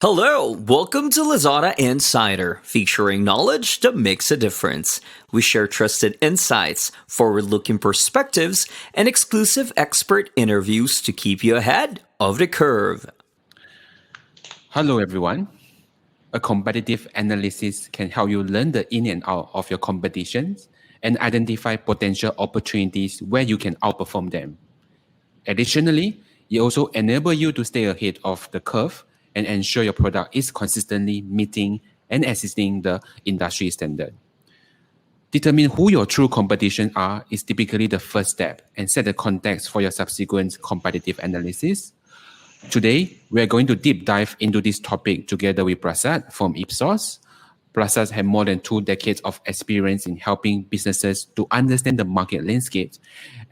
Hello, welcome to Lazada Insider, featuring knowledge that makes a difference. We share trusted insights, forward-looking perspectives, and exclusive expert interviews to keep you ahead of the curve. Hello, everyone. A competitive analysis can help you learn the in and out of your competitions and identify potential opportunities where you can outperform them. Additionally, it also enables you to stay ahead of the curve and ensure your product is consistently meeting and exceeding the industry standard. Determine who your true competition are is typically the first step and set the context for your subsequent competitive analysis. Today, we're going to deep dive into this topic together with Prasad from Ipsos. Prasad has more than 2 decades of experience in helping businesses to understand the market landscape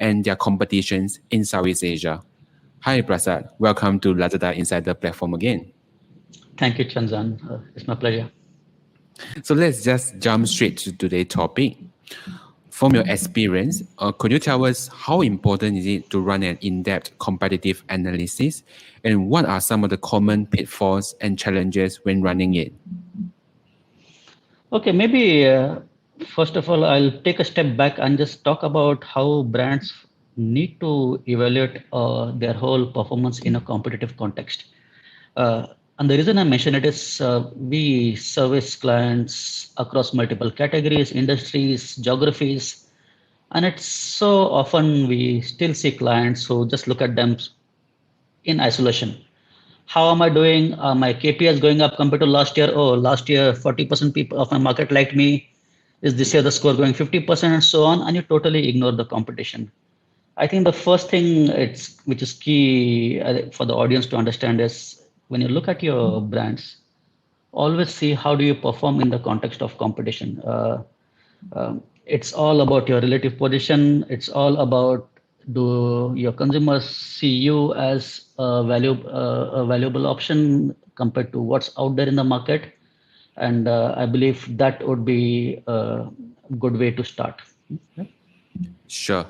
and their competitions in Southeast Asia. Hi, Prasad. Welcome to Lazada Insider platform again. Thank you, Chanzan. It's my pleasure. So let's just jump straight to today's topic. From your experience, could you tell us how important is it to run an in-depth competitive analysis, and what are some of the common pitfalls and challenges when running it? Okay, maybe first of all, I'll take a step back and just talk about how brands need to evaluate their whole performance in a competitive context. And the reason I mention it is we service clients across multiple categories, industries, geographies, and it's so often we still see clients who just look at them in isolation. How am I doing? My KPIs going up compared to last year. Oh, last year 40% people of my market liked me. Is this year the score going 50% and so on? And you totally ignore the competition. I think the first thing which is key for the audience to understand is when you look at your brands, always see how do you perform in the context of competition. It's all about your relative position. It's all about do your consumers see you as a valuable option compared to what's out there in the market. And I believe that would be a good way to start. Sure.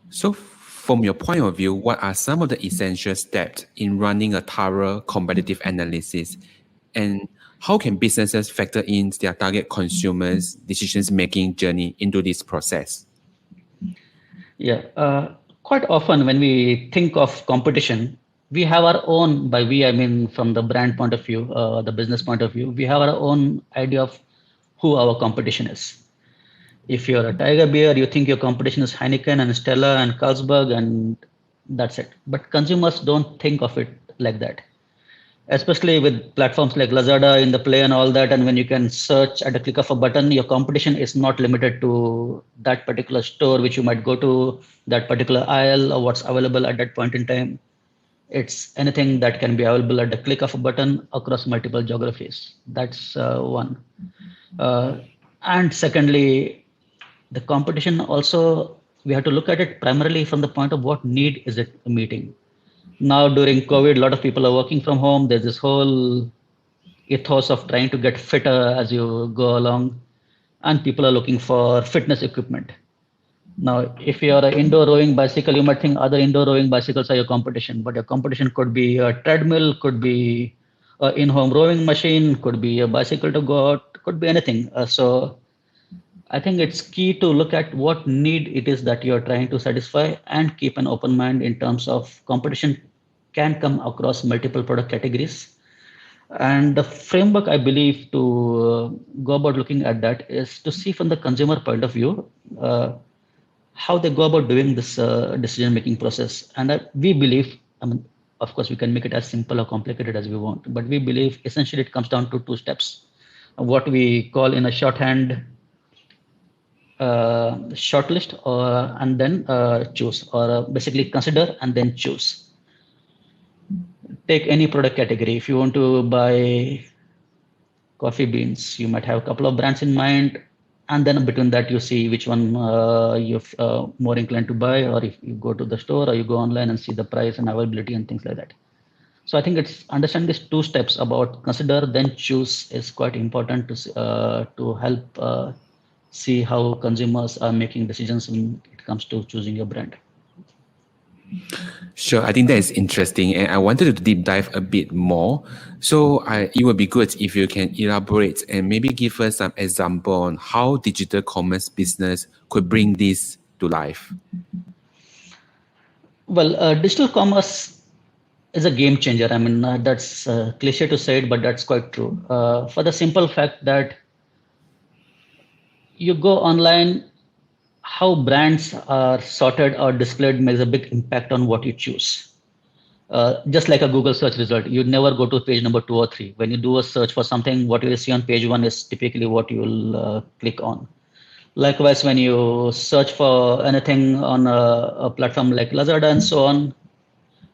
So from your point of view, what are some of the essential steps in running a thorough competitive analysis? And how can businesses factor in their target consumers' decision-making journey into this process? Yeah, quite often when we think of competition, we have our own, by we, I mean from the brand point of view, the business point of view, we have our own idea of who our competition is. If you're a Tiger Beer, you think your competition is Heineken and Stella and Carlsberg, and that's it. But consumers don't think of it like that, especially with platforms like Lazada in the Play and all that. And when you can search at a click of a button, your competition is not limited to that particular store, which you might go to, that particular aisle, or what's available at that point in time. It's anything that can be available at the click of a button across multiple geographies. That's one. And secondly, the competition also, we have to look at it primarily from the point of what need is it meeting. Now during COVID, a lot of people are working from home. There's this whole ethos of trying to get fitter as you go along, and people are looking for fitness equipment. Now, if you're an indoor rowing bicycle, you might think other indoor rowing bicycles are your competition, but your competition could be a treadmill, could be an in-home rowing machine, could be a bicycle to go out, could be anything. So I think it's key to look at what need it is that you're trying to satisfy and keep an open mind in terms of competition can come across multiple product categories. And the framework, I believe, to go about looking at that is to see from the consumer point of view, how they go about doing this decision-making process. And we believe, I mean, of course, we can make it as simple or complicated as we want, but we believe essentially it comes down to 2 steps. What we call in a shorthand, shortlist and then choose, or basically consider and then choose. Take any product category. If you want to buy coffee beans, you might have a couple of brands in mind, and then between that you see which one you're more inclined to buy, or if you go to the store or you go online and see the price and availability and things like that. So I think it's understand these 2 steps about consider then choose is quite important to help see how consumers are making decisions when it comes to choosing your brand. Sure, I think that is interesting, and I wanted to deep dive a bit more. So, it would be good if you can elaborate and maybe give us some example on how digital commerce business could bring this to life. Well, digital commerce is a game changer. I mean, that's cliche to say it, but that's quite true. For the simple fact that you go online, how brands are sorted or displayed makes a big impact on what you choose. Just like a Google search result, you never go to page number 2 or 3. When you do a search for something, what you see on page 1 is typically what you will click on. Likewise, when you search for anything on a platform like Lazada and so on,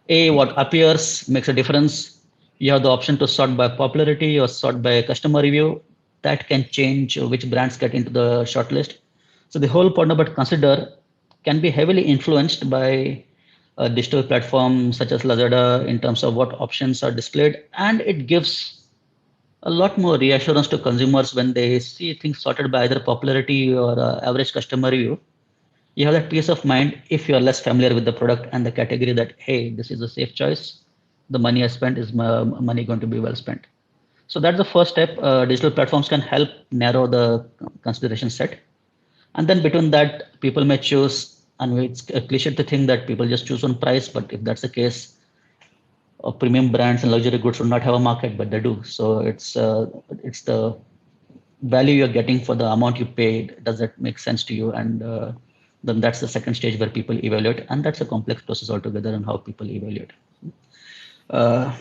what appears makes a difference. You have the option to sort by popularity or sort by customer review. That can change which brands get into the shortlist. So the whole point about consider can be heavily influenced by a digital platform such as Lazada in terms of what options are displayed, and it gives a lot more reassurance to consumers when they see things sorted by either popularity or average customer review. You have that peace of mind if you're less familiar with the product and the category that, hey, this is a safe choice. The money I spent is my money going to be well spent. So that's the first step. Digital platforms can help narrow the consideration set. And then between that, people may choose, and it's a cliche to think that people just choose on price, but if that's the case, premium brands and luxury goods would not have a market, but they do. So it's the value you're getting for the amount you paid. Does that make sense to you? And then that's the second stage where people evaluate, and that's a complex process altogether and how people evaluate. Uh,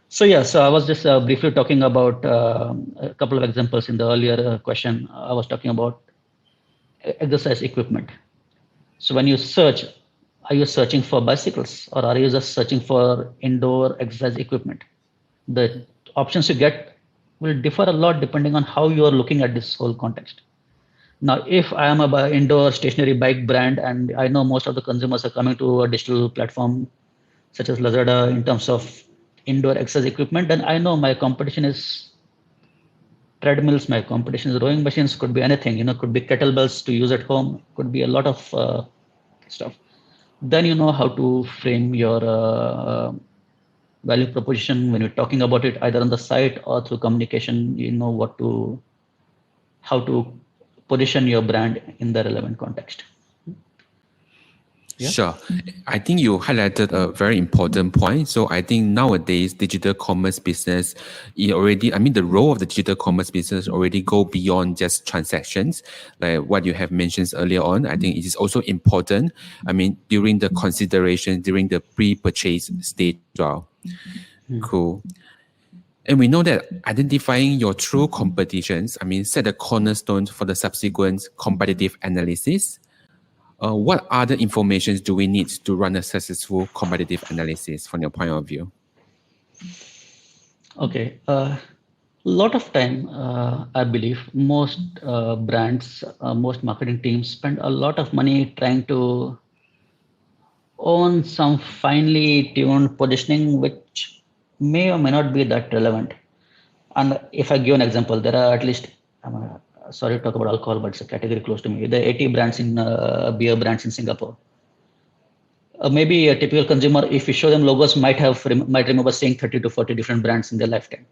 so I was just briefly talking about a couple of examples in the earlier question. I was talking about exercise equipment. So when you search, are you searching for bicycles or are you just searching for indoor exercise equipment? The options you get will differ a lot depending on how you are looking at this whole context. Now, if I am a indoor stationary bike brand and I know most of the consumers are coming to a digital platform such as Lazada in terms of indoor exercise equipment, then I know my competition is treadmills, my competition is rowing machines, could be anything, could be kettlebells to use at home, could be a lot of stuff. Then you know how to frame your value proposition when you're talking about it, either on the site or through communication. You know how to position your brand in the relevant context. Yeah. Sure. I think you highlighted a very important point. So I think nowadays digital commerce business the role of the digital commerce business already go beyond just transactions, like what you have mentioned earlier on. I think it is also important. During the consideration, during the pre-purchase stage as well. Cool. And we know that identifying your true competitions, set the cornerstone for the subsequent competitive analysis. What other information do we need to run a successful competitive analysis from your point of view? Okay. A lot of time, I believe most brands, most marketing teams spend a lot of money trying to own some finely tuned positioning, which may or may not be that relevant. And if I give an example, there are at least, I'm sorry to talk about alcohol, but it's a category close to me. There are 80 brands in beer brands in Singapore. Maybe a typical consumer, if you show them logos, might remember seeing 30 to 40 different brands in their lifetime.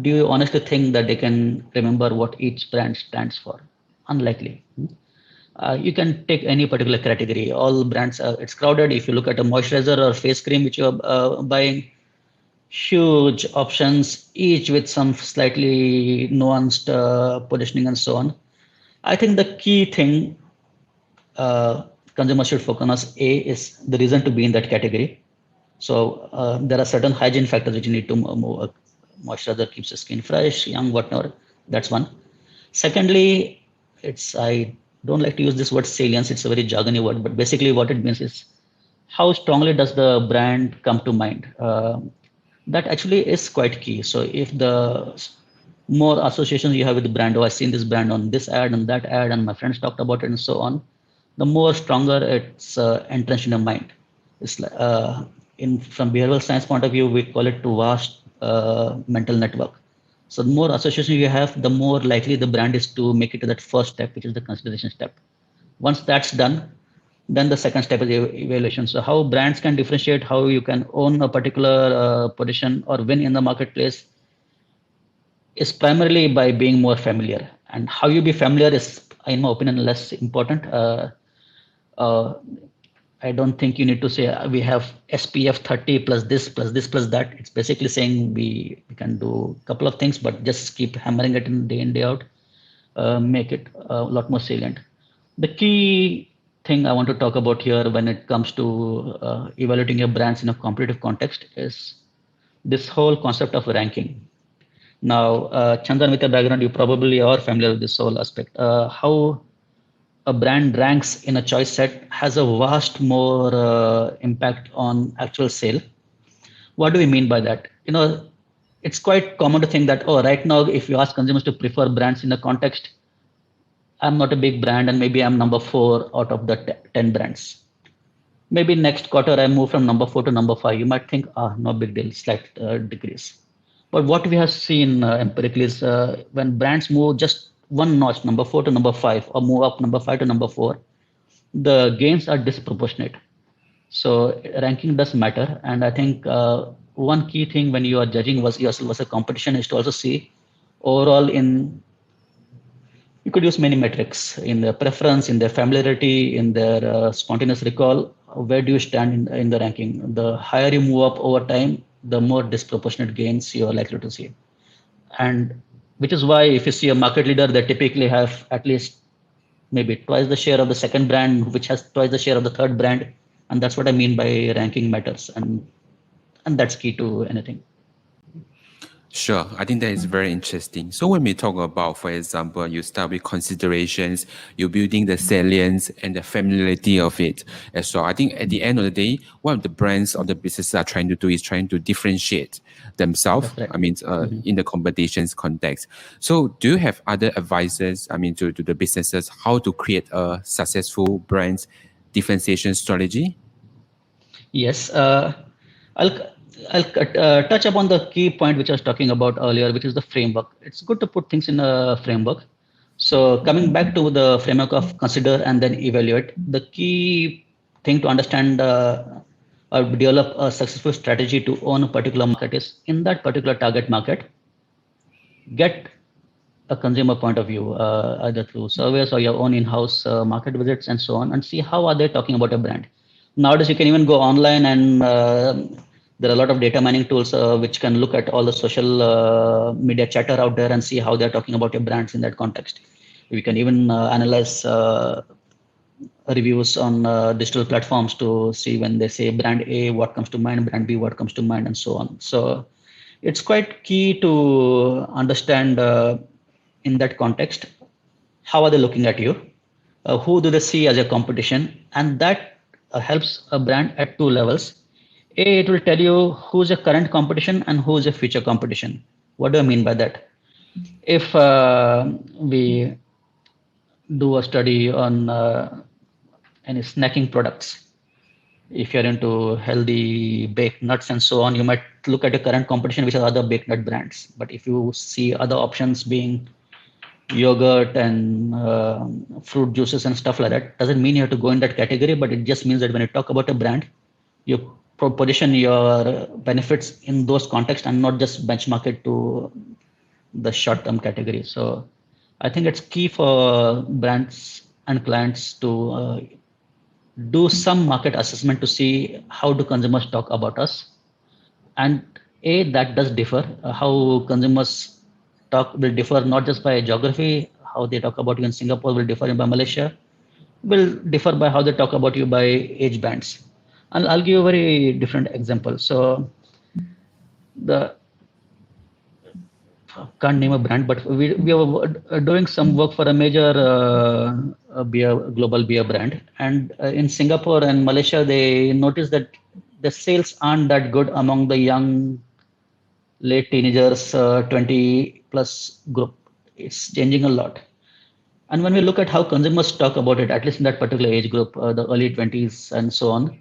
Do you honestly think that they can remember what each brand stands for? Unlikely. You can take any particular category. All brands, it's crowded. If you look at a moisturizer or face cream which you're buying, huge options, each with some slightly nuanced positioning and so on. I think the key thing consumers should focus on is the reason to be in that category. So there are certain hygiene factors which you need to move. Moisturizer keeps the skin fresh, young, whatnot. That's one. Secondly, I don't like to use this word salience. It's a very jargony word, but basically what it means is how strongly does the brand come to mind? That actually is quite key. So if the more associations you have with the brand, I've seen this brand on this ad and that ad, and my friends talked about it and so on, the more stronger it's entrenched in your mind. It's like, from behavioral science point of view, we call it vast mental network. So the more association you have, the more likely the brand is to make it to that first step, which is the consideration step. Once that's done, Then the second step is evaluation. So how brands can differentiate, how you can own a particular position or win in the marketplace is primarily by being more familiar. And how you be familiar is, in my opinion, less important. Uh, I don't think you need to say we have SPF 30 plus this plus this plus that. It's basically saying we can do a couple of things, but just keep hammering it in day out, make it a lot more salient. The key thing I want to talk about here when it comes to evaluating your brands in a competitive context is this whole concept of ranking. Now, Chandan, with your background, you probably are familiar with this whole aspect. How a brand ranks in a choice set has a vast more impact on actual sale. What do we mean by that? It's quite common to think that, oh, right now, if you ask consumers to prefer brands in a context, I'm not a big brand and maybe I'm number 4 out of the 10 brands. Maybe next quarter I move from number 4 to number 5. You might think, no big deal, slight decrease. But what we have seen empirically is when brands move just one notch, number 4 to number 5, or move up number 5 to number 4, the gains are disproportionate. So ranking does matter. And I think one key thing when you are judging yourself as a competition is to also see overall you could use many metrics in their preference, in their familiarity, in their spontaneous recall. Where do you stand in the ranking? The higher you move up over time, the more disproportionate gains you are likely to see. And which is why if you see a market leader, they typically have at least maybe twice the share of the second brand, which has twice the share of the third brand. And that's what I mean by ranking matters. And that's key to anything. Sure, I think that is very interesting. So when we talk about, for example, you start with considerations, you're building the salience and the familiarity of it as well. I think at the end of the day, what the brands or the businesses are trying to do is trying to differentiate themselves. Right. I mean, in the competitions context. So do you have other advices, I mean, to the businesses, how to create a successful brand differentiation strategy? Yes, I'll touch upon the key point which I was talking about earlier, which is the framework. It's good to put things in a framework. So coming back to the framework of consider and then evaluate, the key thing to understand or develop a successful strategy to own a particular market is in that particular target market, get a consumer point of view, either through surveys or your own in-house market visits and so on, and see how are they talking about a brand. Nowadays, you can even go online and there are a lot of data mining tools which can look at all the social media chatter out there and see how they're talking about your brands in that context. We can even analyze reviews on digital platforms to see when they say brand A, what comes to mind, brand B, what comes to mind, and so on. So it's quite key to understand in that context, how are they looking at you? Who do they see as a competition? And that helps a brand at 2 levels. A, it will tell you who's a current competition and who's a future competition. What do I mean by that? If we do a study on any snacking products, if you're into healthy baked nuts and so on, you might look at the current competition, which are other baked nut brands. But if you see other options being yogurt and fruit juices and stuff like that, doesn't mean you have to go in that category, but it just means that when you talk about a brand, you position your benefits in those contexts and not just benchmark it to the short-term category. So I think it's key for brands and clients to do some market assessment to see how do consumers talk about us. And that does differ. How consumers talk will differ not just by geography, how they talk about you in Singapore will differ by Malaysia, will differ by how they talk about you by age bands. And I'll give you a very different example. So can't name a brand, but we are doing some work for a major global beer brand. And in Singapore and Malaysia, they noticed that the sales aren't that good among the young, late teenagers, 20 plus group. It's changing a lot. And when we look at how consumers talk about it, at least in that particular age group, the early 20s and so on,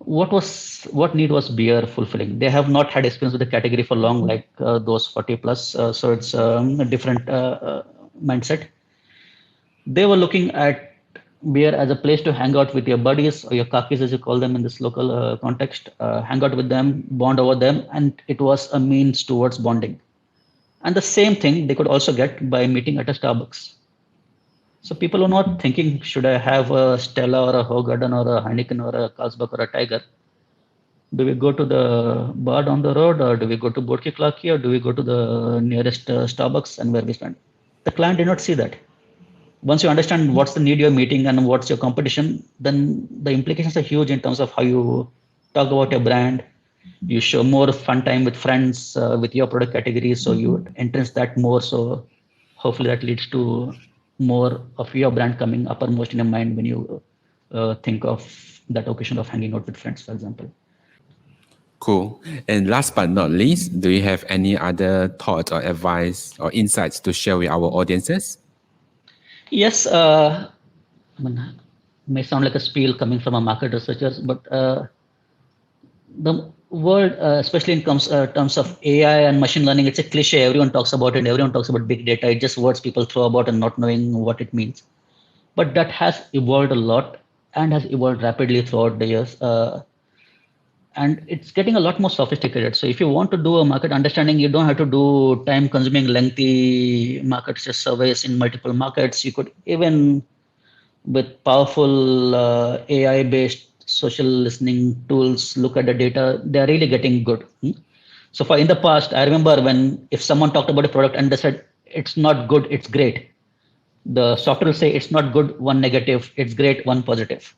what need was beer fulfilling? They have not had experience with the category for long, like those 40 plus. So it's a different mindset. They were looking at beer as a place to hang out with your buddies or your kakis, as you call them in this local context, hang out with them, bond over them, and it was a means towards bonding. And the same thing they could also get by meeting at a Starbucks. So people are not thinking, should I have a Stella or a Hogarden or a Heineken or a Carlsberg or a Tiger? Do we go to the bar down the road, or do we go to Borki Klaki, or do we go to the nearest Starbucks and where we spend? The client did not see that. Once you understand what's the need you're meeting and what's your competition, then the implications are huge in terms of how you talk about your brand. You show more fun time with friends with your product category, so you entrench that more. So hopefully that leads to more of your brand coming uppermost in your mind when you think of that occasion of hanging out with friends, for example. Cool. And last but not least, do you have any other thoughts or advice or insights to share with our audiences? Yes, I mean, may sound like a spiel coming from a market researcher, but the word, especially in terms of AI and machine learning, it's a cliche. Everyone talks about it. Everyone talks about big data. It's just words people throw about and not knowing what it means. But that has evolved a lot and has evolved rapidly throughout the years. And it's getting a lot more sophisticated. So if you want to do a market understanding, you don't have to do time-consuming, lengthy market surveys in multiple markets. You could even, with powerful AI-based social listening tools, look at the data. They're really getting good. So in the past, I remember when if someone talked about a product and they said it's not good, it's great, the software will say it's not good, one negative, it's great, one positive.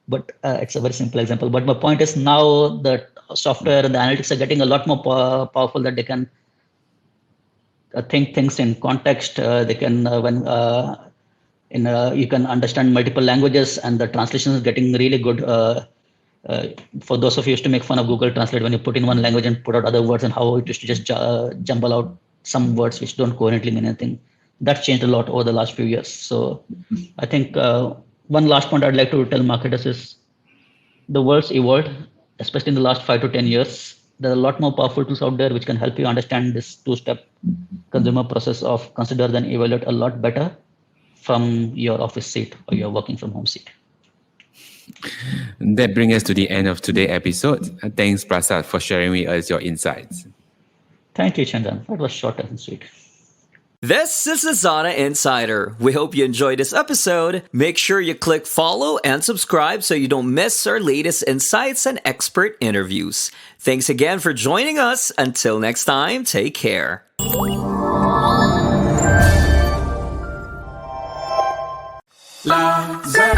But it's a very simple example. But my point is now the software and the analytics are getting a lot more powerful, that they can think things in context. They can you can understand multiple languages, and the translation is getting really good. For those of you who used to make fun of Google Translate when you put in one language and put out other words, and how it used to just jumble out some words which don't coherently mean anything. That's changed a lot over the last few years. So I think one last point I'd like to tell marketers is the world's evolved, especially in the last 5 to 10 years. There are a lot more powerful tools out there which can help you understand this two-step consumer process of consider then evaluate a lot better from your office seat or your working from home seat. That brings us to the end of today's episode. Thanks, Prasad, for sharing with us your insights. Thank you, Chandan. That was short and sweet. This is Lazada Insider. We hope you enjoyed this episode. Make sure you click follow and subscribe so you don't miss our latest insights and expert interviews. Thanks again for joining us. Until next time, take care. Lazada.